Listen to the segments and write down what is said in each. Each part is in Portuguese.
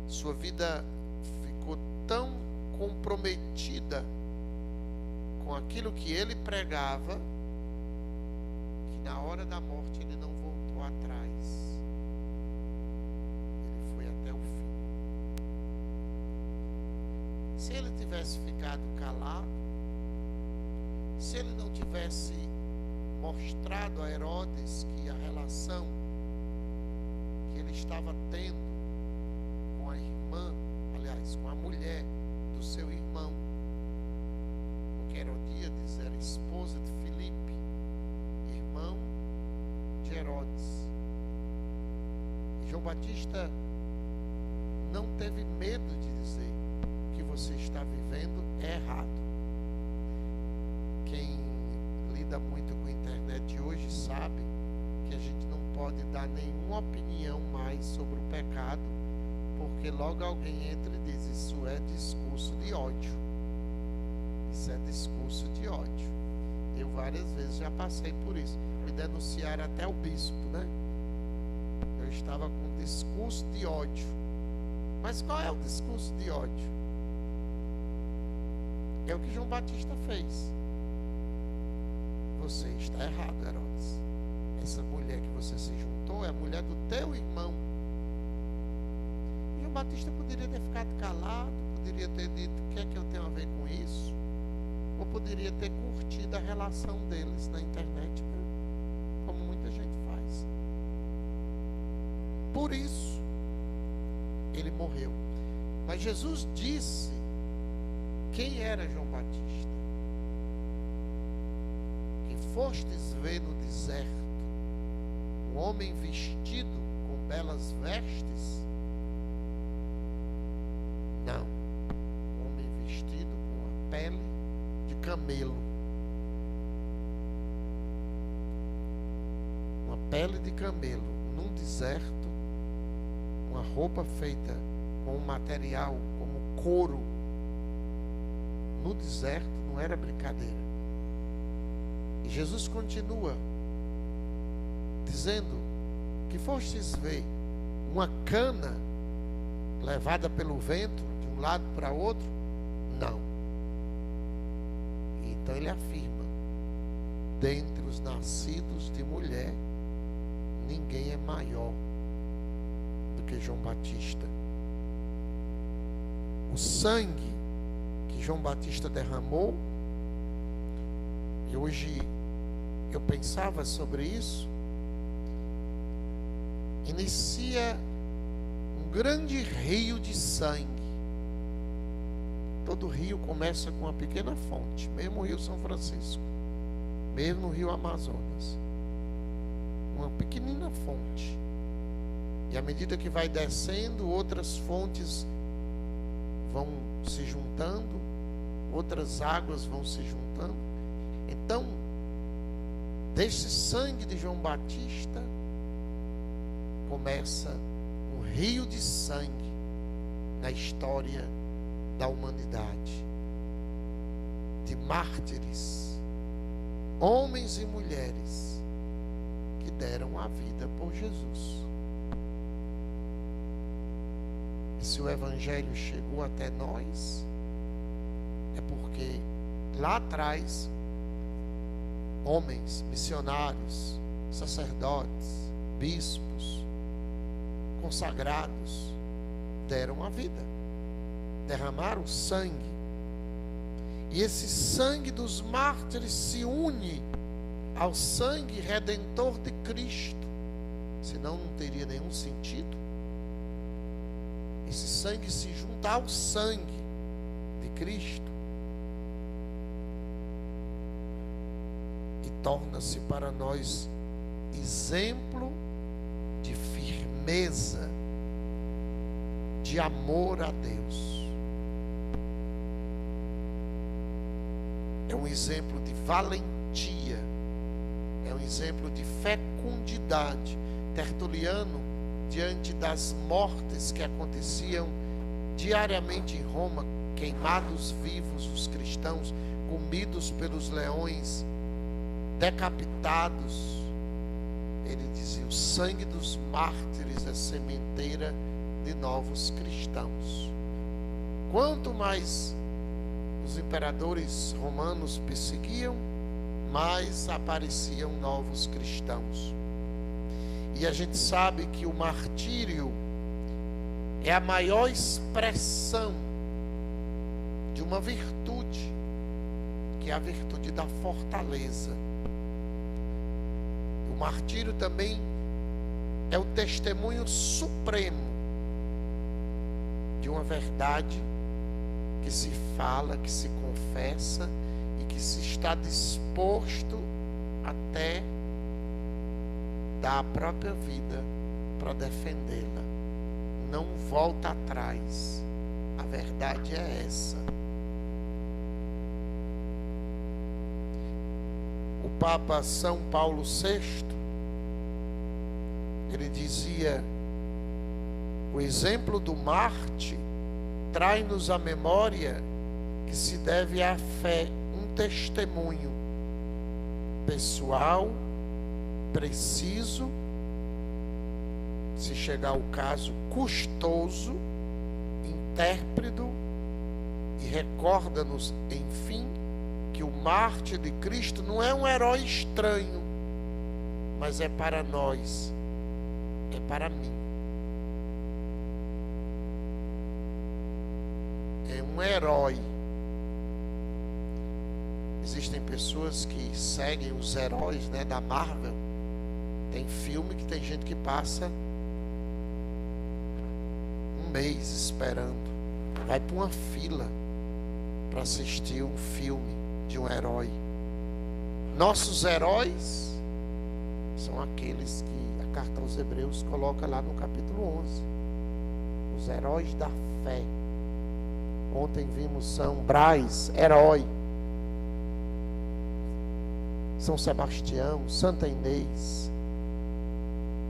Sua vida ficou tão comprometida com aquilo que ele pregava, que na hora da morte ele não voltou atrás. Ele foi até o fim. Se ele tivesse ficado calado, se ele não tivesse mostrado a Herodes que a relação que ele estava tendo com a irmã, aliás, com a mulher do seu irmão, porque Herodíades era esposa de Filipe, irmão de Herodes. E João Batista não teve medo de dizer: o que você está vivendo é errado. Quem lida muito com a internet de hoje sabe que a gente não pode dar nenhuma opinião mais sobre o pecado, porque logo alguém entra e diz: isso é discurso de ódio. Isso é discurso de ódio. Eu várias vezes já passei por isso. Me denunciaram até o bispo, né? Eu estava com discurso de ódio. Mas qual é o discurso de ódio? É o que João Batista fez. Você está errado, Herodes. Essa mulher que você se juntou é a mulher do teu irmão. João Batista poderia ter ficado calado, poderia ter dito: o que é que eu tenho a ver com isso? Ou poderia ter curtido a relação deles na internet, né? Como muita gente faz. Por isso, ele morreu. Mas Jesus disse quem era João Batista. Fostes ver no deserto um homem vestido com belas vestes? Não. Um homem vestido com a pele de camelo. Uma pele de camelo num deserto, uma roupa feita com um material como couro. No deserto não era brincadeira. E Jesus continua dizendo que fostes ver uma cana levada pelo vento de um lado para outro? Não. Então ele afirma: dentre os nascidos de mulher, ninguém é maior do que João Batista. O sangue que João Batista derramou, e hoje eu pensava sobre isso, inicia um grande rio de sangue. Todo rio começa com uma pequena fonte, mesmo o Rio São Francisco, mesmo o Rio Amazonas, uma pequenina fonte. E à medida que vai descendo, outras fontes vão se juntando, outras águas vão se juntando. Então, desse sangue de João Batista, começa um rio de sangue na história da humanidade. De mártires, homens e mulheres, que deram a vida por Jesus. E se o Evangelho chegou até nós, é porque lá atrás, homens, missionários, sacerdotes, bispos, consagrados, deram a vida, derramaram sangue. E esse sangue dos mártires se une ao sangue redentor de Cristo, senão não teria nenhum sentido. Esse sangue se junta ao sangue de Cristo e torna-se para nós exemplo de firmeza, de amor a Deus. É um exemplo de valentia, é um exemplo de fecundidade. Tertuliano, diante das mortes que aconteciam diariamente em Roma, queimados vivos os cristãos, comidos pelos leões, decapitados, ele dizia: o sangue dos mártires é sementeira de novos cristãos. Quanto mais os imperadores romanos perseguiam, mais apareciam novos cristãos. E a gente sabe que o martírio é a maior expressão de uma virtude, que é a virtude da fortaleza. O martírio também é o testemunho supremo de uma verdade que se fala, que se confessa e que se está disposto até dar a própria vida para defendê-la. Não volta atrás. A verdade é essa. O Papa São Paulo VI, ele dizia: o exemplo do Marte traz-nos à memória que se deve à fé um testemunho pessoal, preciso, se chegar ao caso, custoso, intérprete, e recorda-nos, enfim, que o mártir de Cristo não é um herói estranho, mas é para nós, é para mim. É um herói. Existem pessoas que seguem os heróis, né, da Marvel. Tem filme que tem gente que passa um mês esperando. Vai para uma fila para assistir um filme de um herói. Nossos heróis são aqueles que a carta aos Hebreus coloca lá no capítulo 11. Os heróis da fé. Ontem vimos São Brás, herói. São Sebastião, Santa Inês,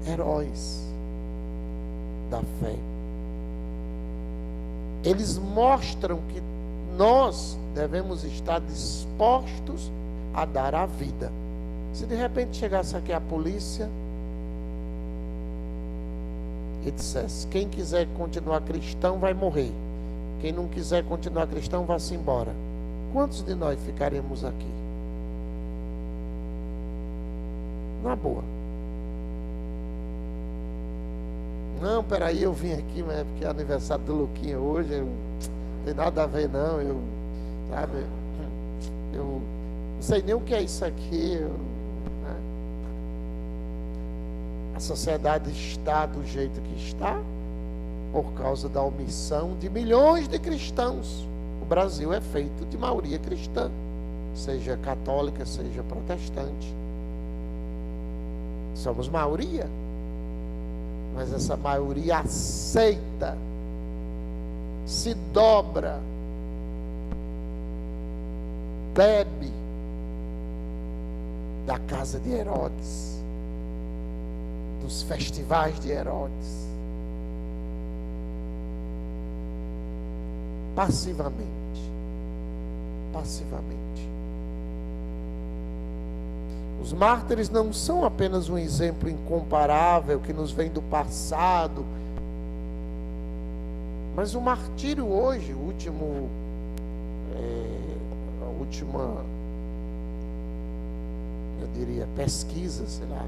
heróis da fé. Eles mostram que nós devemos estar dispostos a dar a vida. Se de repente chegasse aqui a polícia e dissesse: quem quiser continuar cristão vai morrer, quem não quiser continuar cristão vá-se embora, quantos de nós ficaremos aqui? Na boa. Não, peraí, eu vim aqui, mas é porque é aniversário do Luquinha hoje, não tem nada a ver não, eu não sei nem o que é isso aqui, né? A sociedade está do jeito que está por causa da omissão de milhões de cristãos. O Brasil é feito de maioria cristã, seja católica, seja protestante. Somos maioria, mas essa maioria aceita, se dobra, bebe da casa de Herodes, dos festivais de Herodes, passivamente. Os mártires não são apenas um exemplo incomparável que nos vem do passado, mas o martírio hoje, a última, eu diria, pesquisa, sei lá,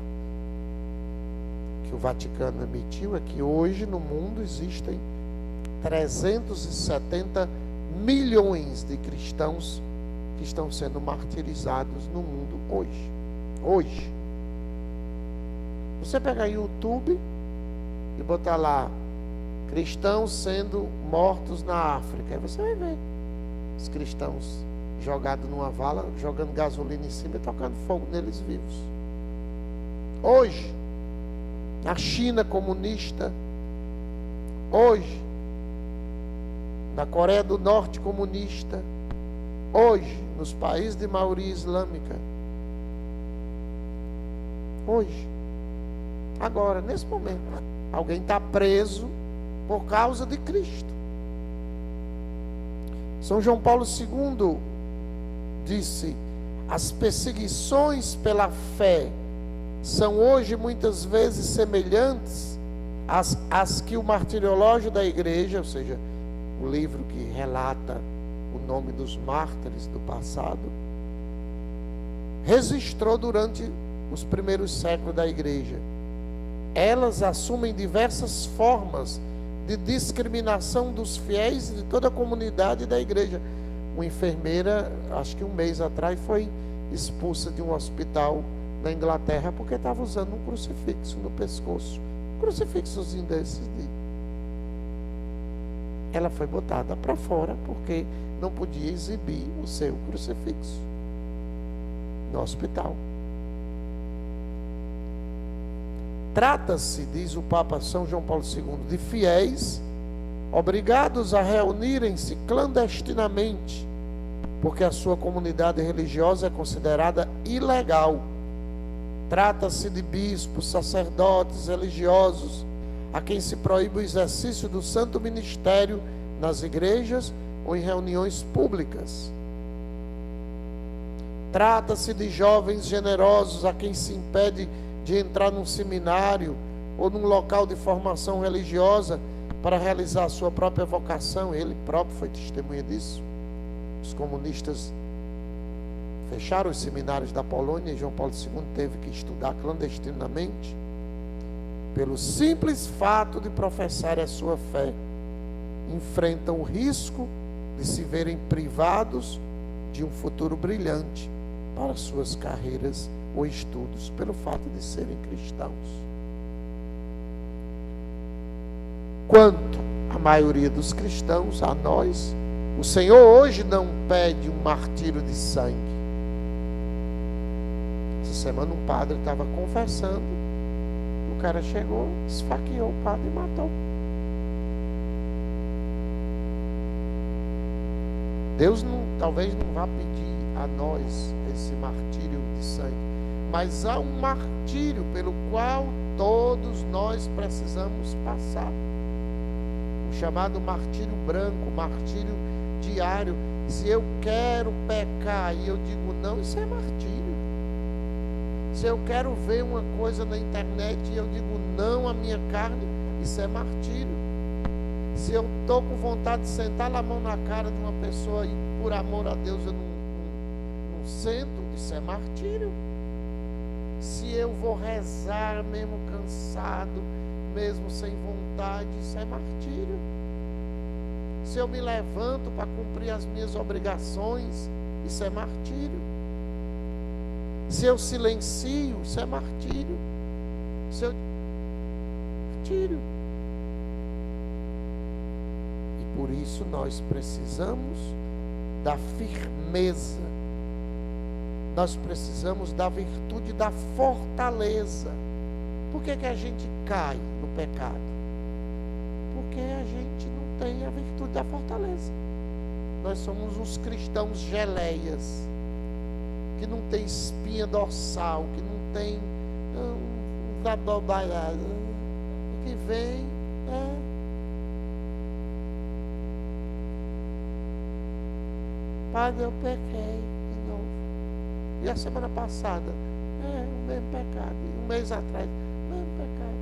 que o Vaticano emitiu, é que hoje no mundo existem 370 milhões de cristãos que estão sendo martirizados no mundo hoje. Você pegar o YouTube e botar lá cristãos sendo mortos na África, aí você vai ver os cristãos jogados numa vala, jogando gasolina em cima e tocando fogo neles vivos. Hoje, na China comunista, hoje, na Coreia do Norte comunista, hoje, nos países de maioria islâmica, hoje, agora, nesse momento, alguém está preso por causa de Cristo. São João Paulo II disse: as perseguições pela fé são hoje muitas vezes semelhantes as que o martiriológio da igreja, ou seja, o livro que relata o nome dos mártires do passado, registrou durante os primeiros séculos da igreja. Elas assumem diversas formas de discriminação dos fiéis e de toda a comunidade da igreja. Uma enfermeira, acho que um mês atrás, foi expulsa de um hospital na Inglaterra porque estava usando um crucifixo no pescoço. Um crucifixozinho desses. Ela foi botada para fora porque não podia exibir o seu crucifixo no hospital. Trata-se, diz o Papa São João Paulo II, de fiéis obrigados a reunirem-se clandestinamente, porque a sua comunidade religiosa é considerada ilegal. Trata-se de bispos, sacerdotes, religiosos, a quem se proíbe o exercício do santo ministério nas igrejas ou em reuniões públicas. Trata-se de jovens generosos, a quem se impede de entrar num seminário ou num local de formação religiosa para realizar a sua própria vocação. Ele próprio foi testemunha disso. Os comunistas fecharam os seminários da Polônia e João Paulo II teve que estudar clandestinamente. Pelo simples fato de professar a sua fé, enfrentam o risco de se verem privados de um futuro brilhante para suas carreiras ou estudos, pelo fato de serem cristãos. Quanto à maioria dos cristãos, a nós, o Senhor hoje não pede um martírio de sangue. Essa semana um padre estava confessando, o cara chegou, esfaqueou o padre e matou. Deus talvez não vá pedir a nós esse martírio de sangue, mas há um martírio pelo qual todos nós precisamos passar. O chamado martírio branco, martírio diário. Se eu quero pecar e eu digo não, isso é martírio. Se eu quero ver uma coisa na internet e eu digo não à minha carne, isso é martírio. Se eu estou com vontade de sentar a mão na cara de uma pessoa e por amor a Deus eu não sento, isso é martírio. Se eu vou rezar mesmo cansado, mesmo sem vontade, isso é martírio. Se eu me levanto para cumprir as minhas obrigações, isso é martírio. Se eu silencio, isso é martírio. Se eu... martírio. E por isso nós precisamos da firmeza. Nós precisamos da virtude da fortaleza. Por que a gente cai no pecado? Porque a gente não tem a virtude da fortaleza. Nós somos uns cristãos geleias, que não tem espinha dorsal, que não tem o que vem Padre, eu pequei de novo. E a semana passada, o mesmo pecado. E um mês atrás, o mesmo pecado.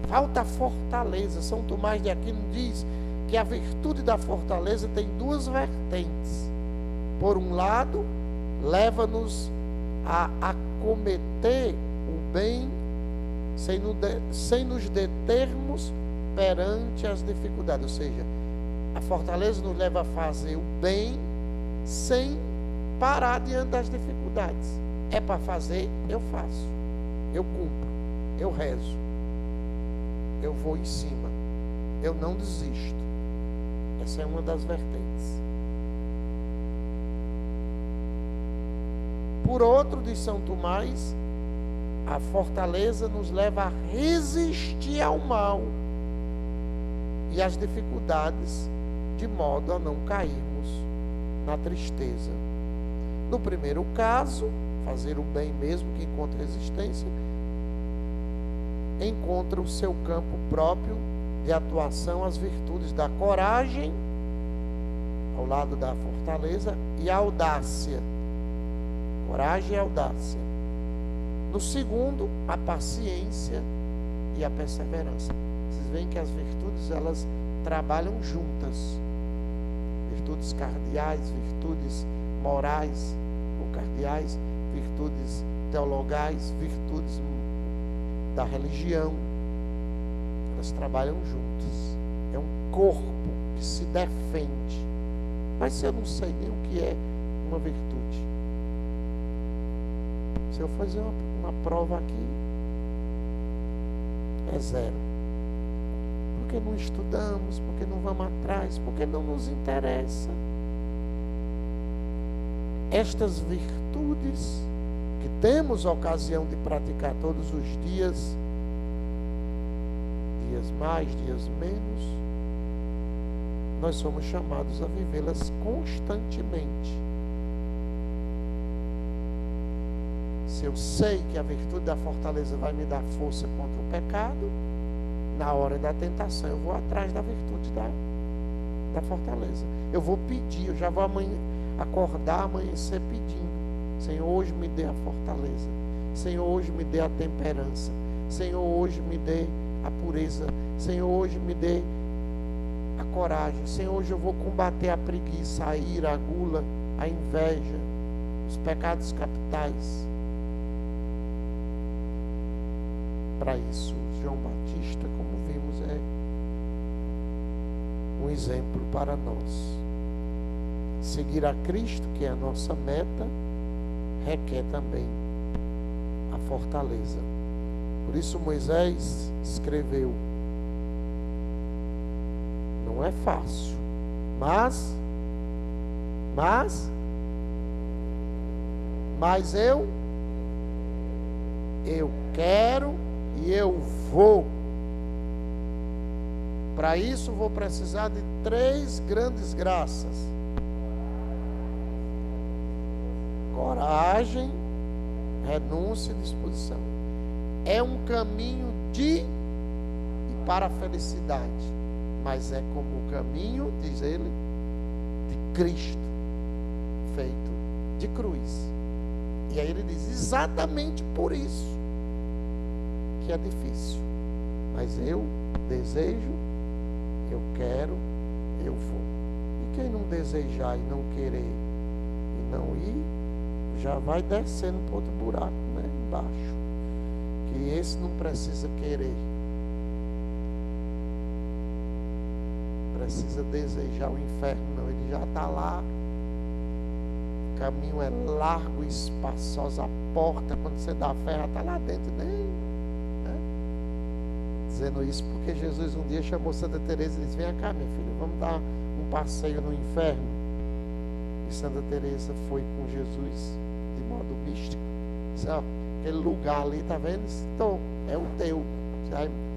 Falta fortaleza. São Tomás de Aquino diz que a virtude da fortaleza tem duas vertentes. Por um lado, leva-nos a acometer o bem sem nos determos perante as dificuldades. Ou seja, a fortaleza nos leva a fazer o bem sem parar diante das dificuldades. É para fazer, eu faço. Eu cumpro. Eu rezo. Eu vou em cima. Eu não desisto. Essa é uma das vertentes. Por outro, diz São Tomás, a fortaleza nos leva a resistir ao mal e às dificuldades, de modo a não cairmos na tristeza. No primeiro caso, fazer o bem mesmo que encontra resistência, encontra o seu campo próprio de atuação as virtudes da coragem, ao lado da fortaleza, e a audácia. Coragem e audácia. No segundo, a paciência e a perseverança. Vocês veem que as virtudes, elas trabalham juntas. Virtudes cardeais, virtudes morais ou cardeais, virtudes teologais, virtudes da religião. Elas trabalham juntas. É um corpo que se defende. Mas eu não sei nem o que é uma virtude. Se eu fazer uma prova aqui, é zero. Porque não estudamos, porque não vamos atrás, porque não nos interessa. Estas virtudes que temos a ocasião de praticar todos os dias, dias mais, dias menos, nós somos chamados a vivê-las constantemente. Se eu sei que a virtude da fortaleza vai me dar força contra o pecado, na hora da tentação eu vou atrás da virtude da fortaleza. Eu vou pedir, eu já vou acordar, amanhecer pedindo. Senhor, hoje me dê a fortaleza. Senhor, hoje me dê a temperança. Senhor, hoje me dê a pureza. Senhor, hoje me dê a coragem. Senhor, hoje eu vou combater a preguiça, a ira, a gula, a inveja, os pecados capitais. Para isso, João Batista, como vimos, é um exemplo para nós. Seguir a Cristo, que é a nossa meta, requer também a fortaleza. Por isso Moisés escreveu: não é fácil, mas eu quero e eu vou. Para isso vou precisar de 3 grandes graças: coragem, renúncia e disposição. É um caminho de e para a felicidade, mas é como o caminho, diz ele, de Cristo, feito de cruz. E aí ele diz: exatamente por isso que é difícil, mas eu desejo, eu quero, eu vou. E quem não desejar e não querer e não ir, já vai descendo para outro buraco, né, embaixo. Que esse não precisa querer, precisa desejar o inferno, não. Ele já está lá. O caminho é largo e espaçoso, a porta, quando você dá a fé, já está lá dentro, nem, né? Dizendo isso porque Jesus um dia chamou Santa Teresa e disse: venha cá, minha filha, vamos dar um passeio no inferno. E Santa Teresa foi com Jesus de modo místico. Disse: ó, aquele lugar ali, tá vendo? Estou, é o teu.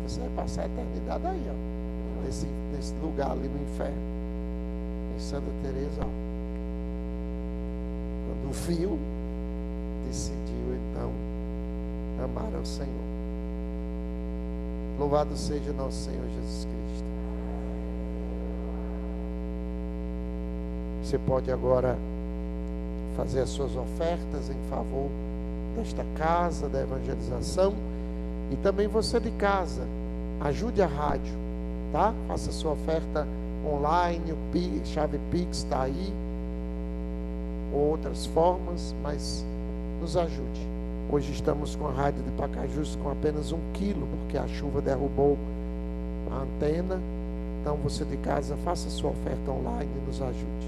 Você vai passar a eternidade aí, ó, nesse lugar ali no inferno. E Santa Teresa, ó, quando viu, decidiu então amar ao Senhor. Louvado seja nosso Senhor Jesus Cristo. Você pode agora fazer as suas ofertas em favor desta casa, da evangelização. E também você de casa, ajude a rádio, tá? Faça sua oferta online, o chave Pix está aí, ou outras formas, mas nos ajude. Hoje estamos com a rádio de Pacajus com apenas 1 quilo, porque a chuva derrubou a antena. Então você de casa, faça sua oferta online e nos ajude.